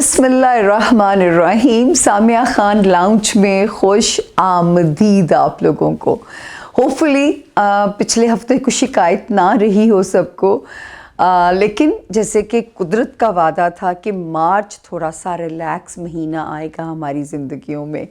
बिस्मिल्लाहिर्रहमानिर्रहीम। सामिया खान लाउंज में खुश आमदीद आप लोगों को। होपफुली पिछले हफ्ते कुछ शिकायत ना रही हो सबको, लेकिन जैसे कि कुदरत का वादा था कि मार्च थोड़ा सा रिलैक्स महीना आएगा हमारी ज़िंदगियों में,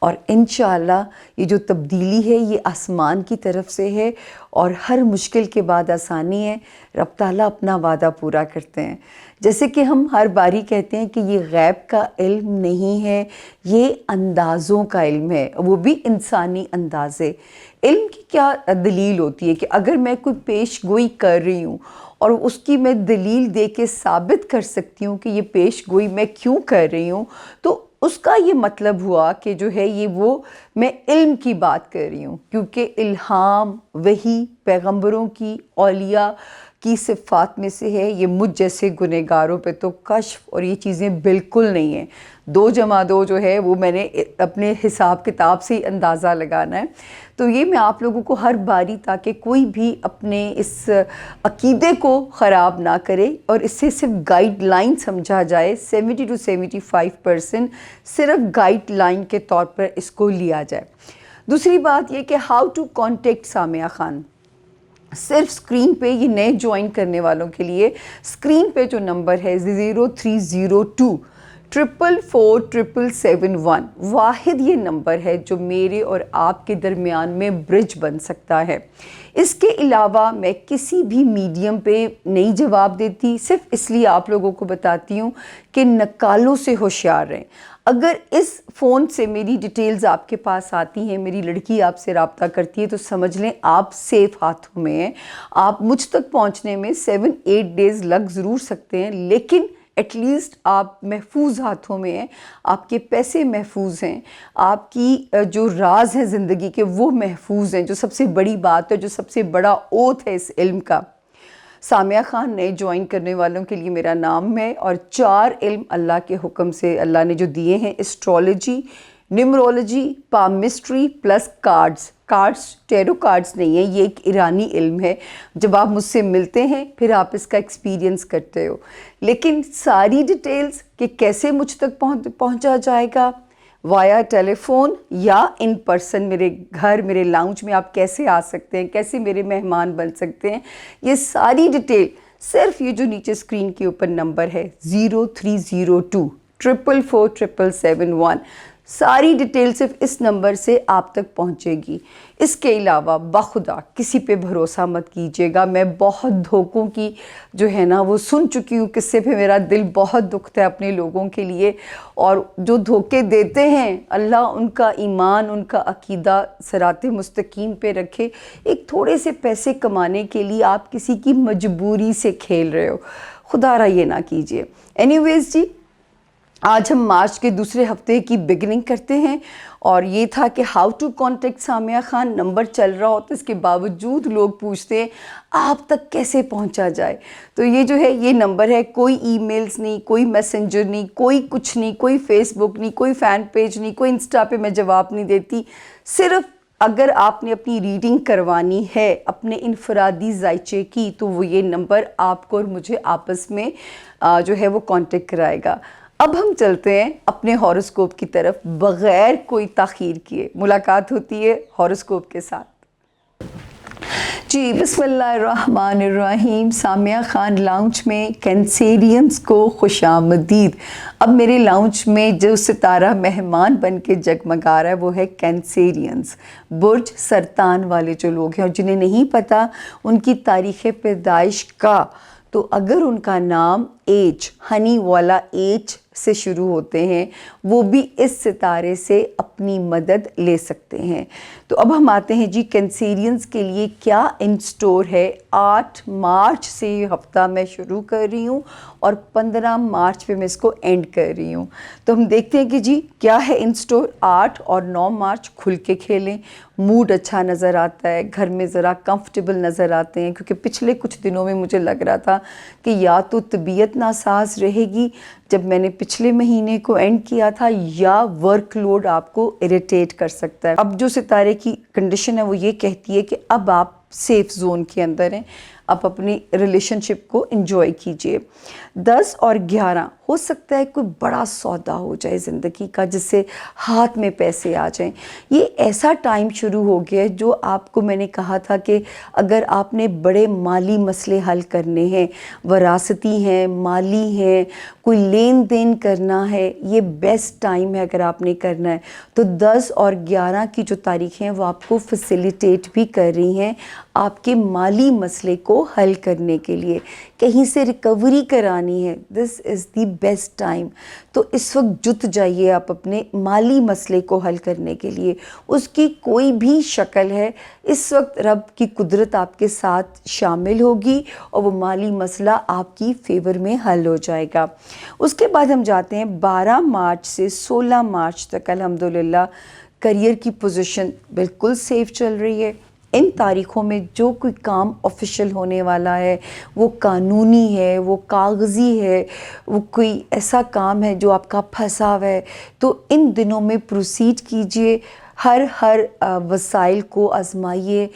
और इंशाअल्लाह ये जो तब्दीली है ये आसमान की तरफ से है और हर मुश्किल के बाद आसानी है। रब ताला अपना वादा पूरा करते हैं। जैसे कि हम हर बारी कहते हैं कि ये गैब का इल्म नहीं है, ये अंदाज़ों का इल्म है, वो भी इंसानी अंदाज़े। इल्म की क्या दलील होती है कि अगर मैं कोई पेश गोई कर रही हूँ और उसकी मैं दलील दे के साबित कर सकती हूँ कि ये पेश गोई मैं क्यों कर रही हूँ, तो उसका ये मतलब हुआ कि जो है ये वो मैं इल्म की बात कर रही हूँ, क्योंकि इल्हाम वही पैगंबरों की औलिया की सिफ़ात में से है। ये मुझ जैसे गुनहगारों पे तो कश्फ और ये चीज़ें बिल्कुल नहीं हैं। 2 जमा 2 जो है वो मैंने अपने हिसाब किताब से ही अंदाज़ा लगाना है। तो ये मैं आप लोगों को हर बारी, ताकि कोई भी अपने इस अकीदे को ख़राब ना करे और इससे सिर्फ गाइडलाइन समझा जाए। 70 to 75% सिर्फ गाइडलाइन के तौर पर इसको लिया जाए। दूसरी बात ये कि how to contact Samia Khan. सिर्फ स्क्रीन पे, ये नए ज्वाइन करने वालों के लिए स्क्रीन पे जो नंबर है 0302 444 771 वाहिद ये नंबर है जो मेरे और आपके दरमियान में ब्रिज बन सकता है। इसके अलावा मैं किसी भी मीडियम पे नहीं जवाब देती, सिर्फ इसलिए आप लोगों को बताती हूँ कि नकालों से होशियार रहें। अगर इस फ़ोन से मेरी डिटेल्स आपके पास आती हैं, मेरी लड़की आपसे रब्ता करती है, तो समझ लें आप सेफ़ हाथों में हैं। आप मुझ तक पहुँचने में 7-8 डेज़ लग ज़रूर सकते हैं, लेकिन एटलीस्ट आप महफूज हाथों में हैं, आपके पैसे महफूज हैं, आपकी जो राज है ज़िंदगी के वो महफूज हैं, जो सबसे बड़ी बात है, जो सबसे बड़ा ओथ है इस इल्म का। सामिया खान नए ज्वाइन करने वालों के लिए मेरा नाम है, और 4 इल्म अल्लाह के हुक्म से अल्लाह ने जो दिए हैं, astrology, numerology, palmistry plus cards. Tarot cards नहीं है, ये एक ईरानी इल्म है। जब आप मुझसे मिलते हैं फिर आप इसका एक्सपीरियंस करते हो, लेकिन सारी डिटेल्स कि कैसे मुझ तक पहुंचा जाएगा, वाया टेलीफोन या इन पर्सन, मेरे घर, मेरे लाउंज में आप कैसे आ सकते हैं, कैसे मेरे मेहमान बन सकते हैं, ये सारी डिटेल सिर्फ ये जो नीचे स्क्रीन के ऊपर नंबर है 0302 444 771, सारी डिटेल सिर्फ इस नंबर से आप तक पहुंचेगी। इसके अलावा बाखुदा किसी पे भरोसा मत कीजिएगा। मैं बहुत धोखों की जो है ना वो सुन चुकी हूँ, किस्से पे मेरा दिल बहुत दुखता है अपने लोगों के लिए। और जो धोखे देते हैं, अल्लाह उनका ईमान, उनका अकीदा सिराते मुस्तकीम पे रखे। एक थोड़े से पैसे कमाने के लिए आप किसी की मजबूरी से खेल रहे हो, खुदारा ये ना कीजिए। एनीवेज जी, आज हम मार्च के दूसरे हफ्ते की बिगनिंग करते हैं, और ये था कि how to contact Samia Khan. Number चल रहा होता है, इसके बावजूद लोग पूछते हैं आप तक कैसे पहुंचा जाए। तो ये जो है ये नंबर है, कोई ईमेल्स नहीं, कोई मैसेंजर नहीं, कोई कुछ नहीं, कोई फेसबुक नहीं, कोई फ़ैन पेज नहीं, कोई इंस्टा पे मैं जवाब नहीं देती। सिर्फ अगर आपने अपनी रीडिंग करवानी है अपने इनफरादी जायचे की, तो वो ये नंबर आपको और मुझे आपस में जो है वो कांटेक्ट कराएगा। अब हम चलते हैं अपने हॉरोस्कोप की तरफ, बग़ैर कोई ताख़ीर किए मुलाकात होती है हॉरोस्कोप के साथ। जी बिस्मिल्लाहिर्रहमानिर्रहीम। सामिया खान लाउंज में कैंसेरियंस को खुशामदीद। अब मेरे लाउंज में जो सितारा मेहमान बन के जगमगा रहा है वो है कैंसेरियंस, बुर्ज सरतान वाले जो लोग हैं। और जिन्हें नहीं पता उनकी तारीख़ पैदाइश का, तो अगर उनका नाम एच, हनी वाला एच से शुरू होते हैं, वो भी इस सितारे से अपनी मदद ले सकते हैं। तो अब हम आते हैं जी कैंसेरियंस के लिए क्या इन स्टोर है। 8 मार्च से ये हफ्ता मैं शुरू कर रही हूँ और 15 मार्च पे मैं इसको एंड कर रही हूँ। तो हम देखते हैं कि जी क्या है इन स्टोर। 8 और 9 मार्च खुल के खेलें, मूड अच्छा नज़र आता है, घर में ज़रा कंफर्टेबल नज़र आते हैं, क्योंकि पिछले कुछ दिनों में मुझे लग रहा था कि या तो तबीयत नासाज रहेगी जब मैंने पिछले महीने को एंड किया था, या वर्कलोड आपको इरिटेट कर सकता है। अब जो सितारे की कंडीशन है वो ये कहती है कि अब आप सेफ़ जोन के अंदर हैं, आप अपनी रिलेशनशिप को एंजॉय कीजिए। 10 और 11 हो सकता है कोई बड़ा सौदा हो जाए ज़िंदगी का, जिससे हाथ में पैसे आ जाएं। ये ऐसा टाइम शुरू हो गया है जो आपको मैंने कहा था कि अगर आपने बड़े माली मसले हल करने हैं, वरासती हैं, माली हैं, कोई लेन देन करना है, ये बेस्ट टाइम है। अगर आपने करना है तो 10 और 11 की जो तारीखें हैं वो आपको फैसिलिटेट भी कर रही हैं आपके माली मसले को हल करने के लिए। कहीं से रिकवरी करानी है, this is the best time. तो इस वक्त जुट जाइए आप अपने माली मसले को हल करने के लिए। उसकी कोई भी शक्ल है, इस वक्त रब की कुदरत आपके साथ शामिल होगी और वो माली मसला आपकी फेवर में हल हो जाएगा। उसके बाद हम जाते हैं 12 मार्च से 16 मार्च तक। अल्हम्दुलिल्लाह करियर की पोजीशन बिल्कुल सेफ चल रही है। इन तारीख़ों में जो कोई काम ऑफिशियल होने वाला है, वो कानूनी है, वो कागज़ी है, वो कोई ऐसा काम है जो आपका फंसा हुआ है, तो इन दिनों में प्रोसीड कीजिए। हर वसाइल को आजमाइए।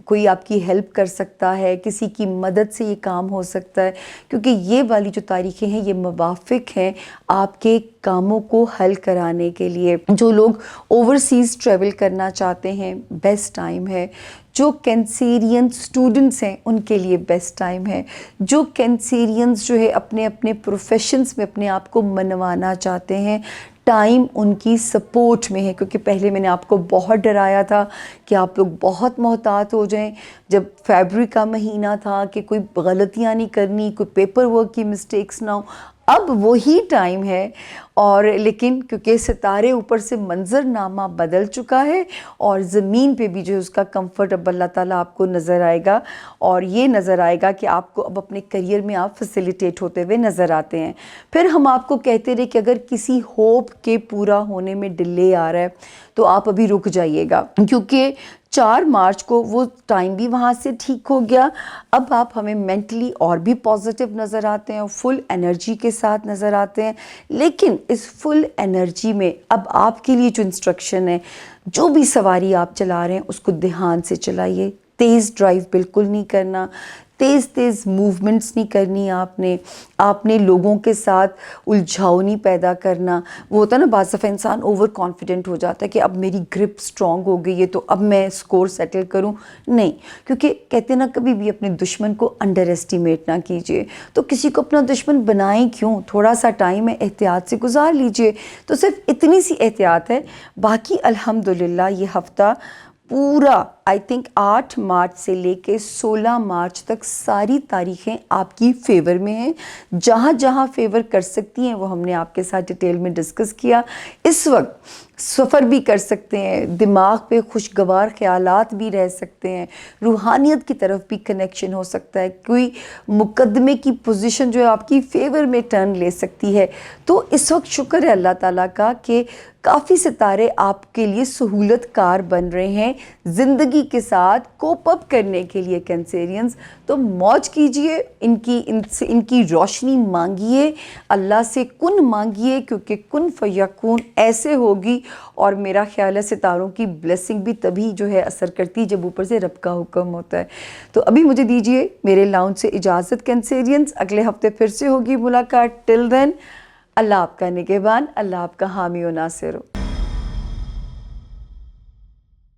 कोई आपकी हेल्प कर सकता है, किसी की मदद से ये काम हो सकता है, क्योंकि ये वाली जो तारीखें हैं ये मुवाफ़िक हैं आपके कामों को हल कराने के लिए। जो लोग ओवरसीज़ ट्रैवल करना चाहते हैं, बेस्ट टाइम है। जो कैंसेरियन स्टूडेंट्स हैं उनके लिए बेस्ट टाइम है। जो कैंसेरियंस जो है अपने अपने प्रोफेशंस में अपने आप को मनवाना चाहते हैं, टाइम उनकी सपोर्ट में है। क्योंकि पहले मैंने आपको बहुत डराया था कि आप लोग बहुत मोहतात हो जाएं, जब फरवरी का महीना था, कि कोई गलतियां नहीं करनी, कोई पेपर वर्क की मिस्टेक्स ना हो। अब वही टाइम है। और लेकिन क्योंकि सितारे ऊपर से मंजरनामा बदल चुका है और ज़मीन पे भी जो है उसका कंफर्ट अब अल्लाह ताला आपको नज़र आएगा, और ये नज़र आएगा कि आपको अब अपने करियर में आप फैसिलिटेट होते हुए नज़र आते हैं। फिर हम आपको कहते रहे कि अगर किसी होप के पूरा होने में डिले आ रहा है तो आप अभी रुक जाइएगा, क्योंकि 4 मार्च को वो टाइम भी वहाँ से ठीक हो गया। अब आप हमें मेंटली और भी पॉजिटिव नज़र आते हैं, फुल एनर्जी के साथ नज़र आते हैं। लेकिन इस फुल एनर्जी में अब आपके लिए जो इंस्ट्रक्शन है, जो भी सवारी आप चला रहे हैं उसको ध्यान से चलाइए। तेज़ ड्राइव बिल्कुल नहीं करना, तेज़ मूवमेंट्स नहीं करनी आपने लोगों के साथ उलझाव नहीं पैदा करना। वो होता है ना, बाज़ दफ़ा इंसान ओवर कॉन्फिडेंट हो जाता है कि अब मेरी ग्रिप स्ट्रॉन्ग हो गई है तो अब मैं स्कोर सेटल करूं। नहीं, क्योंकि कहते ना कभी भी अपने दुश्मन को अंडर एस्टिमेट ना कीजिए। तो किसी को अपना दुश्मन बनाएं क्यों, थोड़ा सा टाइम है, एहतियात से गुजार लीजिए। तो सिर्फ इतनी सी एहतियात है। बाकी अल्हम्दुलिल्लाह ये हफ़्ता पूरा आई थिंक 8 मार्च से लेके 16 मार्च तक सारी तारीखें आपकी फेवर में हैं। जहाँ जहाँ फेवर कर सकती हैं वो हमने आपके साथ डिटेल में डिस्कस किया। इस वक्त सफ़र भी कर सकते हैं, दिमाग पे खुशगवार ख़यालात भी रह सकते हैं, रूहानियत की तरफ भी कनेक्शन हो सकता है, कोई मुकदमे की पोजीशन जो है आपकी फेवर में टर्न ले सकती है। तो इस वक्त शुक्र है अल्लाह ताला का कि काफ़ी सितारे आपके लिए सहूलत कार बन रहे हैं ज़िंदगी के साथ कोप अप करने के लिए। कैंसेरियंस तो मौज कीजिए, इनकी रोशनी मांगिए, अल्लाह से कुन मांगिए, क्योंकि कुन फयकून ऐसे होगी। और मेरा ख्याल है सितारों की ब्लेसिंग भी तभी जो है असर करती है जब ऊपर से रब का हुक्म होता है। तो अभी मुझे दीजिए मेरे लाउंज से इजाज़त कैंसेरियंस, अगले हफ्ते फिर से होगी मुलाकात। टिल देन अल्लाह आपका निगहबान, अल्लाह आपका हामी व नासिर हो।